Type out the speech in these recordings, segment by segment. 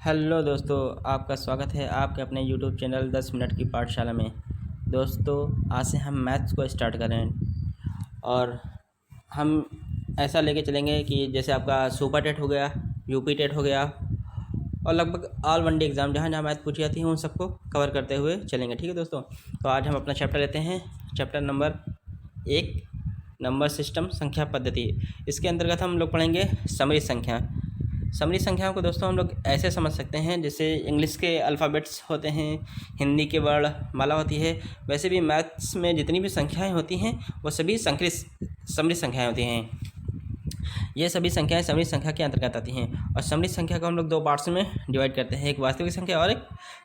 Hello दोस्तों, आपका स्वागत है आपके अपने यूट्यूब चैनल 10 मिनट की पाठशाला में। दोस्तों, आज से हम मैथ्स को स्टार्ट कर रहे हैं और हम ऐसा लेके चलेंगे कि जैसे आपका सुपर टेट हो गया, यूपी टेट हो गया और लगभग ऑल वन डे एग्ज़ाम जहाँ जहाँ मैथ पूछी जाती हैं उन सबको कवर करते हुए चलेंगे। ठीक है दोस्तों, तो आज हम अपना चैप्टर लेते हैं, चैप्टर नंबर 1, नंबर सिस्टम, संख्या पद्धति। इसके अंतर्गत हम लोग पढ़ेंगे समरी संख्या। समरी संख्याओं को दोस्तों हम लोग ऐसे समझ सकते हैं जैसे इंग्लिश के अल्फ़ाबेट्स होते हैं, हिंदी के वर्ण माला होती है, वैसे भी मैथ्स में जितनी भी संख्याएं होती हैं वो सभी समरी संख्याएं होती हैं। ये सभी संख्याएं समरी संख्या के अंतर्गत आती हैं और समरी संख्या को हम लोग दो पार्ट्स में डिवाइड करते हैं, एक वास्तविक संख्या और एक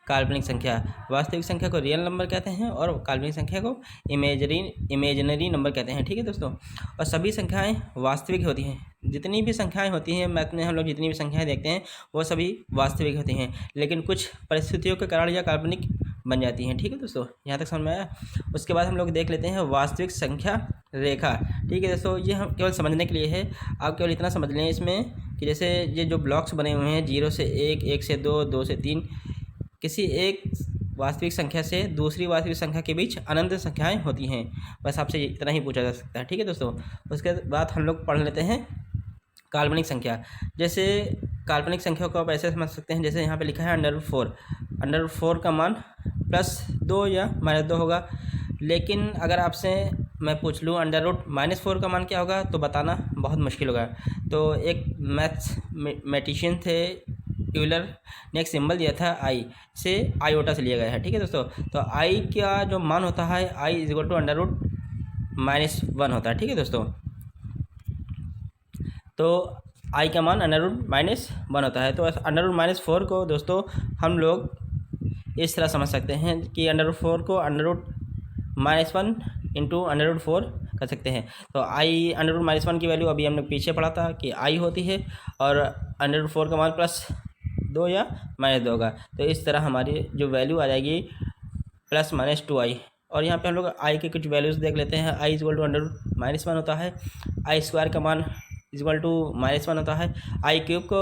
काल्पनिक संख्या। वास्तविक संख्या को रियल नंबर कहते हैं और काल्पनिक संख्या को इमेजिनरी नंबर कहते हैं। ठीक है दोस्तों, और सभी संख्याएं वास्तविक होती हैं। जितनी भी संख्याएं होती हैं मैथ में, हम लोग जितनी भी संख्याएं देखते हैं वो सभी वास्तविक होती हैं, लेकिन कुछ परिस्थितियों के कारण यह काल्पनिक बन जाती हैं। ठीक है दोस्तों, यहाँ तक समझ में आया। उसके बाद हम लोग देख लेते हैं वास्तविक संख्या रेखा। ठीक है दोस्तों, ये हम केवल समझने के लिए है। आप केवल इतना समझ लें इसमें कि जैसे ये जो ब्लॉक्स बने हुए हैं 0 से 1, 1 से 2, 2 से 3, किसी एक वास्तविक संख्या से दूसरी वास्तविक संख्या के बीच अनंत संख्याएं होती हैं। बस आपसे इतना ही पूछा जा सकता है। ठीक है दोस्तों, उसके बाद हम लोग पढ़ लेते हैं काल्पनिक संख्या। जैसे काल्पनिक संख्या को आप ऐसे समझ सकते हैं, जैसे यहाँ पे लिखा है √4 का मान +2 या -2 होगा। लेकिन अगर आपसे मैं पूछ लूँ √-4 का मान क्या होगा तो बताना बहुत मुश्किल होगा। तो एक मैथमेटिशियन थे यूलर ने एक सिंबल दिया था आई से, आयोटा से लिया गया है। ठीक है दोस्तों, तो आई का जो मान होता है i = √-1 होता है। ठीक है दोस्तों, तो i का मान √-1 होता है। तो √-4 को दोस्तों हम लोग इस तरह समझ सकते हैं कि √4 को √-1 इंटू √4 कर सकते हैं। तो i √-1 की वैल्यू अभी हमने पीछे पढ़ा था कि i होती है और √4 का मान +2 या -2 होगा। तो इस तरह हमारी जो वैल्यू आ जाएगी +-2i। और यहाँ पे हम लोग i के कुछ वैल्यूज़ देख लेते हैं। i = √-1 होता है, i² का मान =-1 होता है, i³ को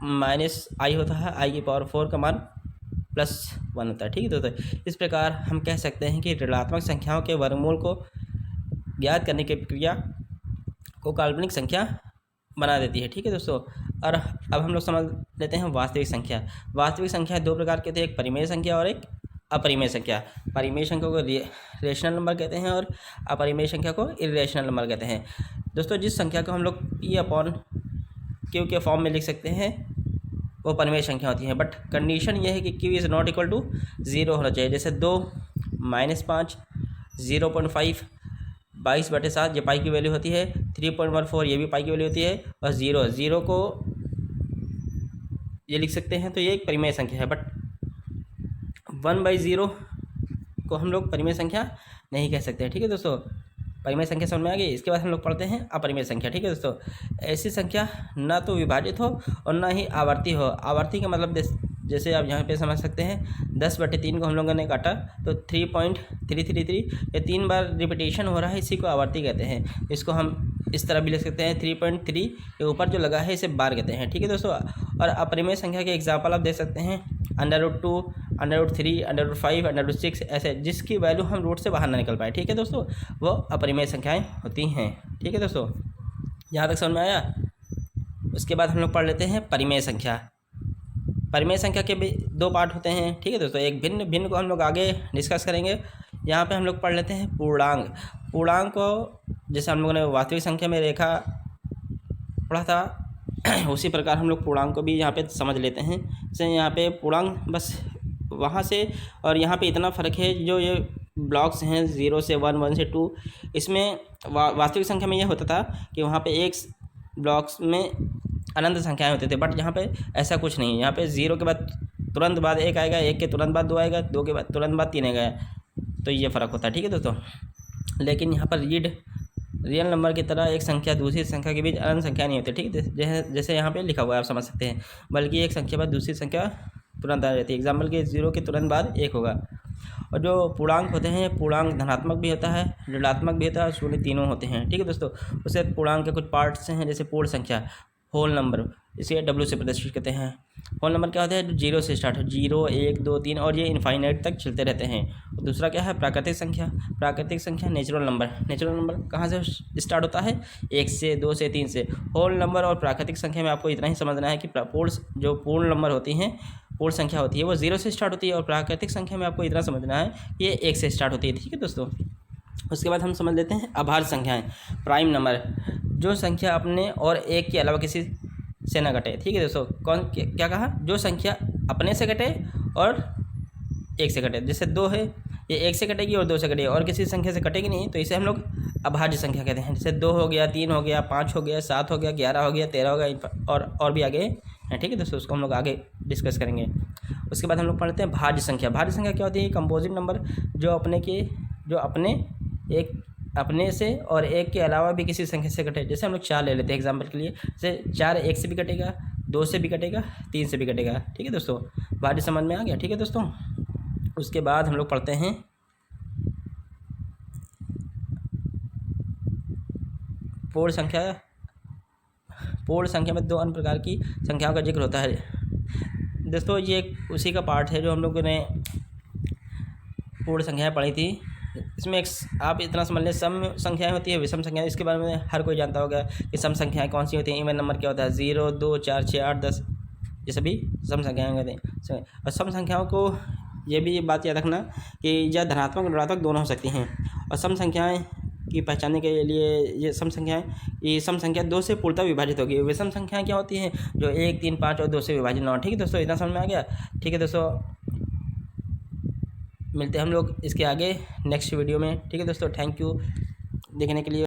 -i होता है, i⁴ का मान +1 होता है। ठीक है दोस्तों, इस प्रकार हम कह सकते हैं कि ऋणात्मक संख्याओं के वर्गमूल को ज्ञात करने की प्रक्रिया को काल्पनिक संख्या बना देती है। ठीक है दोस्तों, और अब हम लोग समझ लेते हैं वास्तविक संख्या। वास्तविक संख्या दो प्रकार के थे, एक परिमेय संख्या और एक अपरिमेय संख्या। परिमेय संख्या को रेशनल नंबर कहते हैं और अपरिमेय संख्या को इर्रेशनल नंबर कहते हैं। दोस्तों, जिस संख्या को हम लोग P/Q के फॉर्म में लिख सकते हैं वो परिमेय संख्या होती है, बट कंडीशन ये है कि Q = 0 होना चाहिए। जैसे 2, -5, 0.5, 22/7 ये पाई की वैल्यू होती है, 3.14 ये भी पाई की वैल्यू होती है, और 0 को ये लिख सकते हैं। तो ये एक परिमेय संख्या है, बट 1/0 को हम लोग परिमेय संख्या नहीं कह सकते। ठीक है दोस्तों, परिमेय संख्या समझ में आ गई। इसके बाद हम लोग पढ़ते हैं अपरिमेय संख्या। ठीक है दोस्तों, ऐसी संख्या ना तो विभाजित हो और ना ही आवर्ती हो। आवर्ती का मतलब जैसे आप यहाँ पे समझ सकते हैं 10/3 को हम लोगों ने काटा तो 3.333, ये 3 बार रिपीटेशन हो रहा है, इसी को आवर्ती कहते हैं। इसको हम इस तरह भी लिख सकते हैं, 3.3 के ऊपर जो लगा है इसे बार कहते हैं। ठीक है दोस्तों, और अपरिमेय संख्या के एग्जाम्पल आप देख सकते हैं √2, √3, √5, √6, ऐसे जिसकी वैल्यू हम रूट से बाहर ना निकल पाए। ठीक है दोस्तों, वो अपरिमेय संख्याएं होती हैं। ठीक है दोस्तों, यहाँ तक समझ में आया। उसके बाद हम लोग पढ़ लेते हैं परिमेय संख्या। परिमेय संख्या के भी दो पार्ट होते हैं। ठीक है दोस्तों, एक भिन्न को हम लोग आगे डिस्कस करेंगे। यहाँ पे हम लोग पढ़ लेते हैं पूर्णांक को, जैसे हम लोगों ने वास्तविक संख्या में रेखा पढ़ा था उसी प्रकार हम लोग पूर्णांक को भी यहाँ पे समझ लेते हैं। जैसे यहाँ पे पूर्णांक बस वहाँ से और यहाँ पे इतना फ़र्क है, जो ये ब्लॉक्स हैं 0 से 1, 1 से 2, इसमें वास्तविक संख्या में यह होता था कि वहाँ पे एक ब्लॉक्स में अनंत संख्याएं होते थे, बट यहाँ पे ऐसा कुछ नहीं है। यहाँ पे 0 के बाद तुरंत बाद 1 आएगा, 1 के तुरंत बाद 2 आएगा, 2 के बाद तुरंत बाद 3 आएगा। तो ये फ़र्क होता है। ठीक है दोस्तों, लेकिन यहाँ पर रियल नंबर की तरह एक संख्या दूसरी संख्या के बीच अनंत संख्या नहीं होती। ठीक है, जैसे यहाँ पे लिखा हुआ है आप समझ सकते हैं, बल्कि एक संख्या बाद दूसरी संख्या तुरंत आ जाती है। एग्जाम्पल के 0 के तुरंत बाद 1 होगा। और जो पूर्णांक होते हैं, पूर्णांक धनात्मक भी होता है, ऋणात्मक भी होता है, शून्य, तीनों होते हैं। ठीक है दोस्तों, उससे पूर्णांक के कुछ पार्ट्स हैं, जैसे पूर्ण संख्या, होल नंबर, इसे W से प्रदर्शित करते हैं। होल नंबर क्या होता है? जो 0 से स्टार्ट हो, 0 1 2 3 और ये इनफाइनाइट तक चलते रहते हैं। और दूसरा क्या है? प्राकृतिक संख्या। प्राकृतिक संख्या नेचुरल नंबर। नेचुरल नंबर कहाँ से स्टार्ट होता है? 1 से 2 से 3 से। होल नंबर और प्राकृतिक संख्या में आपको इतना ही समझना है कि जो पूर्ण नंबर होती हैं, पूर्ण संख्या होती है वो 0 से स्टार्ट होती है, और प्राकृतिक संख्या में आपको इतना समझना है कि ये 1 से स्टार्ट होती है। ठीक है दोस्तों। उसके बाद हम समझ लेते हैं अभाज्य संख्याएं। प्राइम नंबर, जो संख्या अपने और एक के अलावा किसी से ना घटे। ठीक है दोस्तों। क्या कहा? जो संख्या अपने से घटे और एक से घटे। जैसे 2 है, ये 1 से घटेगी और 2 से घटेगी और किसी संख्या से घटेगी नहीं, तो इसे हम लोग अभाज्य संख्या कहते हैं। जैसे 2 हो गया, 3 हो गया, 5 हो गया, 7 हो गया, 11 हो गया, 13 हो गया और भी आगे है। ठीक है दोस्तों। उसको हम लोग आगे डिस्कस करेंगे। उसके बाद हम लोग पढ़ते हैं भाज्य संख्या। भाज्य संख्या क्या होती है? कंपोजिट नंबर, जो अपने से और एक के अलावा भी किसी संख्या से घटे। जैसे हम लोग 4 ले लेते हैं एग्जांपल के लिए। जैसे 4 1 से भी कटेगा, 2 से भी कटेगा, 3 से भी कटेगा। ठीक है दोस्तों। भाज्य समझ में आ गया? ठीक है दोस्तों। उसके बाद हम लोग पढ़ते हैं पूर्ण संख्या। पूर्ण संख्या में 2 अन्य प्रकार की संख्याओं का जिक्र होता है। दोस्तों ये उसी का पार्ट है जो हम लोगों ने पूर्ण संख्याएं पढ़ी थी। इसमें आप इतना समझ लें, सम संख्याएं होती है, विषम संख्याएं। इसके बारे में हर कोई जानता होगा कि सम संख्याएं कौन सी होती हैं। इवन नंबर क्या होता है? 0 2 4 6 8 10, ये सभी सम संख्याएं होती हैं। और सम संख्याओं को ये भी बात याद रखना कि यह धनात्मक और ऋणात्मक दोनों हो सकती हैं। और सम संख्याएं की पहचानने के लिए ये सम संख्या 2 से पूर्णतः विभाजित होगी। विषम संख्याएं क्या होती हैं? जो 1 3 5 और 2 से विभाजित ना हो। ठीक है दोस्तों। इतना समझ में आ गया? ठीक है दोस्तों। मिलते हैं हम लोग इसके आगे नेक्स्ट वीडियो में। ठीक है दोस्तों। थैंक यू देखने के लिए।